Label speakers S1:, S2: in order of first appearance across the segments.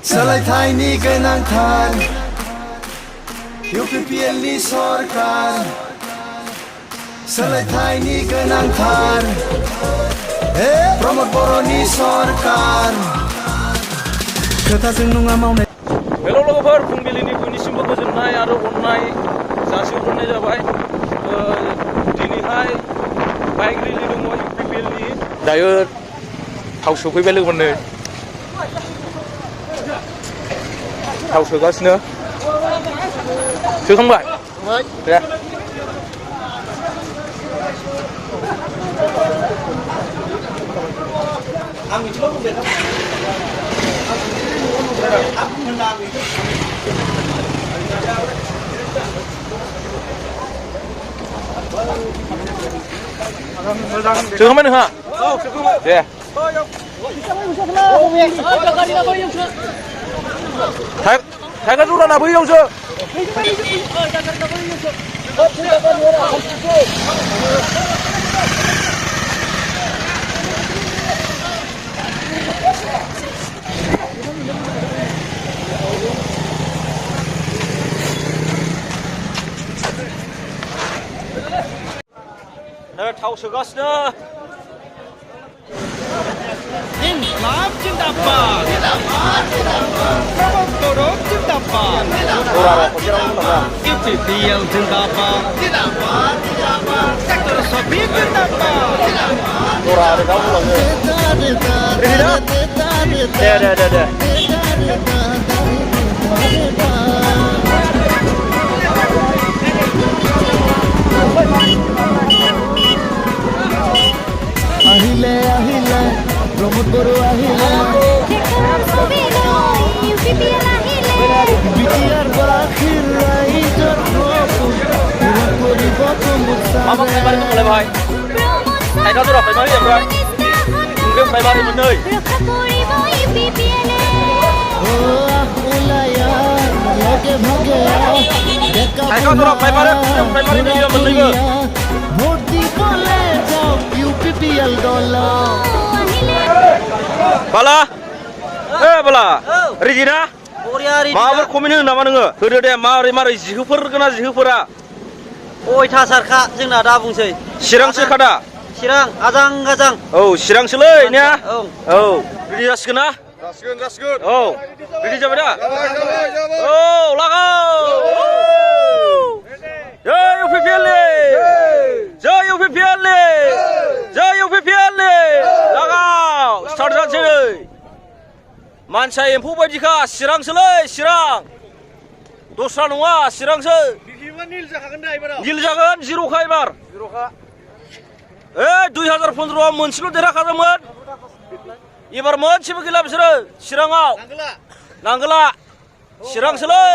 S1: सोलायथायनि गोनांथार UPPLनि सरकार सोलायथायनि गोनांथार प्रमद बर'नि सरकार खोथाजों नङा मावनाय।
S2: हेल' लोगोफोर, फुंबिलिनि बयनिसिमबो गोजोननाय आरो अननाय जासिहरनाय जाबाय। दिनैहाय बाइक रेलि दङ UPPLनि। दायो थाव सोफैबाय लोगोफोरनो, थाव सोगासिनो। सोखांबाय दे। आं मिथिल' बुंदों सोखांबाय नोंहा? दे थाइगा जराना बैयावसो। थाव सोगासिनो।
S3: इनक्लाब जिंदाबाद, प्रमद बर' जिंदाबाद, UPPL जिंदाबाद, सेक्टर सभी जिंदाबाद।
S2: दे
S1: আহিলে আহিলে প্রমোদ বড় আহিলে BTR বাখির রাইজর
S2: Mama phải bari mulai bhai. Thầy đó tôi đọc phải nói gì rồi? Đừng phải bari mình ơi. Thầy đó tôi đọc phải bari mình ơi mình ơi.
S1: UPPL dolo.
S2: Bala. Bala. Regina. माबाफोर comment होनो नामा नोङो? होदो दे, मारै मारै जिहोफोर गोना जिहोफोरा?
S4: अयथासारखा जोंना दा बुंसै।
S2: चिरांसोखा दा?
S4: चिरां आजां गाजां।
S2: औ चिरांसोलै ने?
S4: औ
S2: रेडि जासिगोन ना?
S5: जासिगोन।
S2: औ रेडि जाबाय दा? औ लागाव। जय UPPL, जय UPPL, जय UPPL। लागाव स्टार्ट जानोसै। मानसिया एम्फौ बायदिखा, चिरांसोलै चिरां। दस्रा नङा, चिरांसो। नील जागोन, जिर'खा एबार। 2015 मोनसेल' देरहाखादोंमोन। एबार मोनसेबो गैला बिसोरो चिराङाव। नांगोला चिरांसोलै।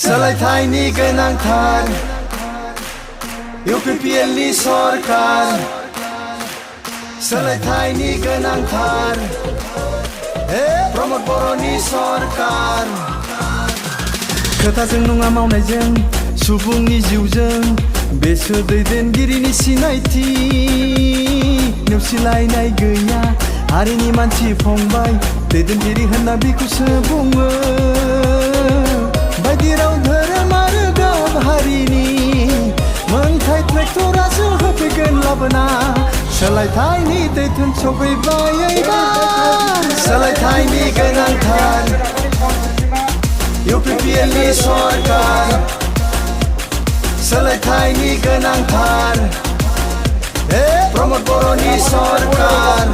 S1: सोलायथायनि गोनांथार UPPLनि सरकार सोलायथायनि गोनांथार प्रमद बर'नि सरकार खोथाजों नङा मावनायजों सुबुंनि जिउजों बेसो दैदेनगिरिनि सिनायथि नेवसिलायनाय गैया हारिनि मानसि फंबाय दैदेनगिरि होनना बेखौसो बुङो बायदि राव धोरोम आरो गाब हारिनि मोनथाय ट्रेक्टरासो होफैगोन लाबोना सोलायथायनि दैथुन सफैबाय सोलायथायनि गोनांथार UPPLनि सरकार सोलायथायनि गोनांथार प्रमद बर'नि सरकार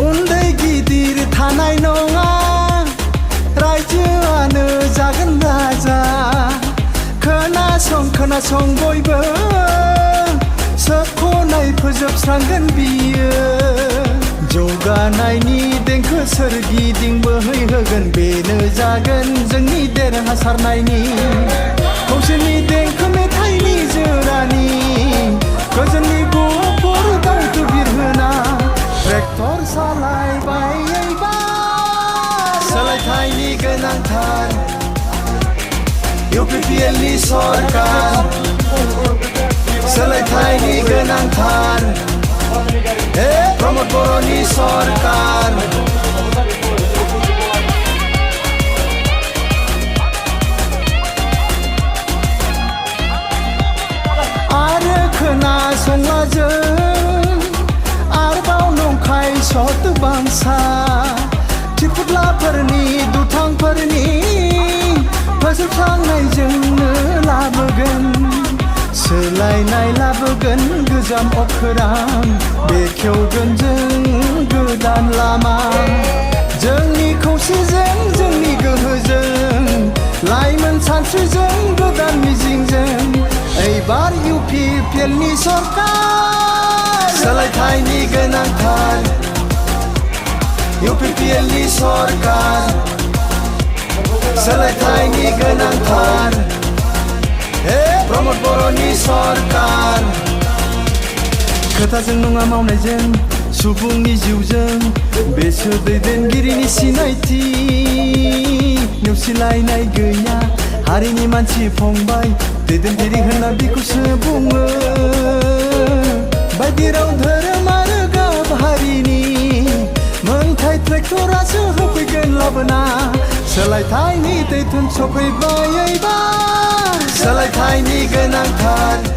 S1: उन्दै गिदिर थानाय नङा रायजोआनो जागोन राजा खोनासं बयबो सोबख'नाय फोजोबस्रांगोन बियो जौगानायनि देंखो सोरगिदिं बोहैहोगोन बेनो जागोन जोंनि देरहासारनायनि खौसेनि देंखो मेथाइनि जोरानि गोजोननि गुफुर दावथु बिरहोना ट्रेक्टर सालायबाय सोलायथायनि गोनांथार UPPLनि सरकार सरकार आरो खोनासंला जों आरोबाव नंखाय सत बांसा थिफुदलाफोरनि दुथांफोरनि फोजोबस्रांनायजोंनो लाबोगोन सोलायनाय लाबोगोन गोजाम अखोरां बेखेवगोन जों गोदान लामा जोंनि खौसेजों जोंनि गोहोजों लाइमोन सानस्रिजों गोदान मिजिंजों एबार UPPLनि सरकार सोलायथायनि गोनांथार UPPLनि सरकार सोलायथायनि गोनांथार प्रमद बर'नि सरकार खोथाजों नङा मावनायजों सुबुंनि जिउजों बेसोर दैदेनगिरिनि सिनायथि नेवसिलायनाय गैया हारिनि मानसि फंबाय दैदेनगिरि होनना बिखौसो बुङो बायदि राव धोरोम आरो गाब हारिनि मोनथाय ट्रेक्टरासो होफैगोन लाबोना सोलायथायनि दैथुन सफैबाय एबार सोलायथायनि गोनांथार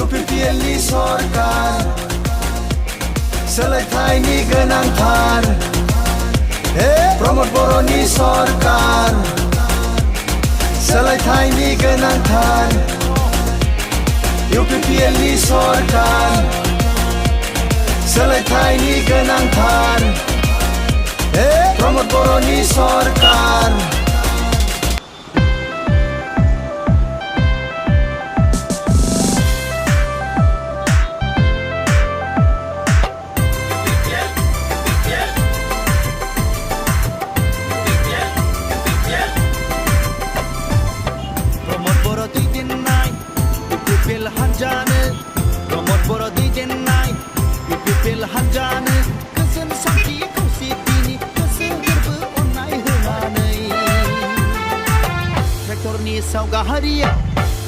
S1: UPPLनि सरकार सोलायथायनि गोनांथार प्रमद बर'नि सरकार सोलायथायनि गोनांथार UPPLनि सरकार सोलायथायनि गोनांथार प्रमद बर'नि सरकार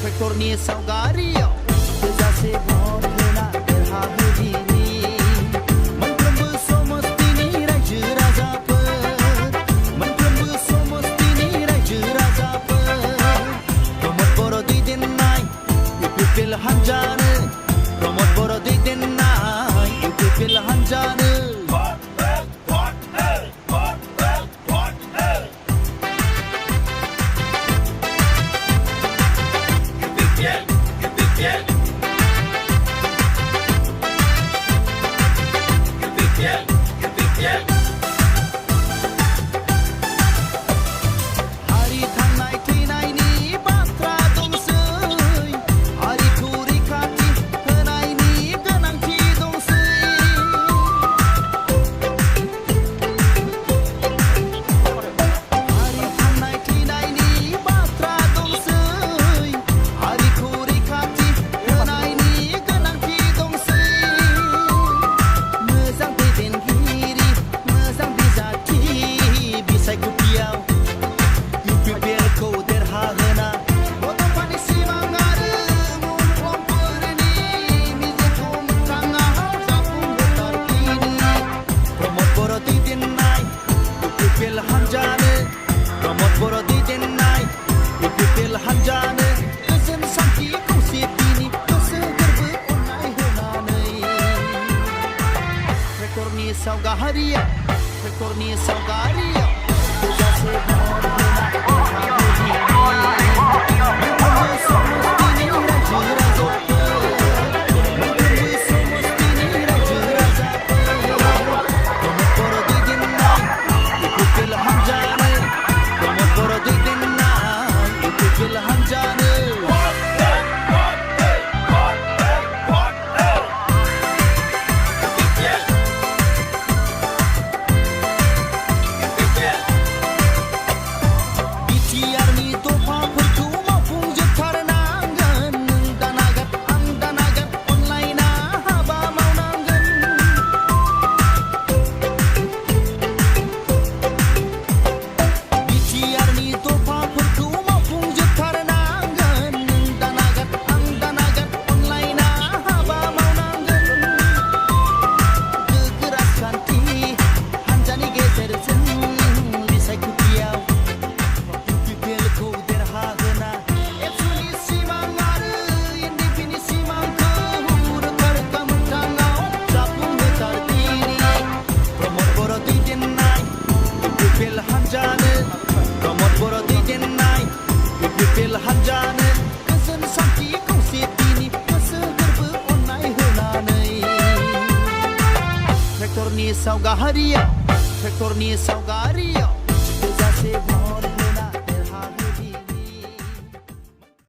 S3: ट्रेक्टरनि सावगारियाव थोजासे भट होना देरहाहोदिनि मोनफ्रोमबो समस्तिनि रायजो राजाफोर प्रमद बर' दैदेननाय UPPL हान्जानो प्रमद बर' दैदेननाय UPPL हान्जानो ट्रेक्टरनि सावगारियाव थोजासे भट होना ट्रेक्टरनि सावगारियाव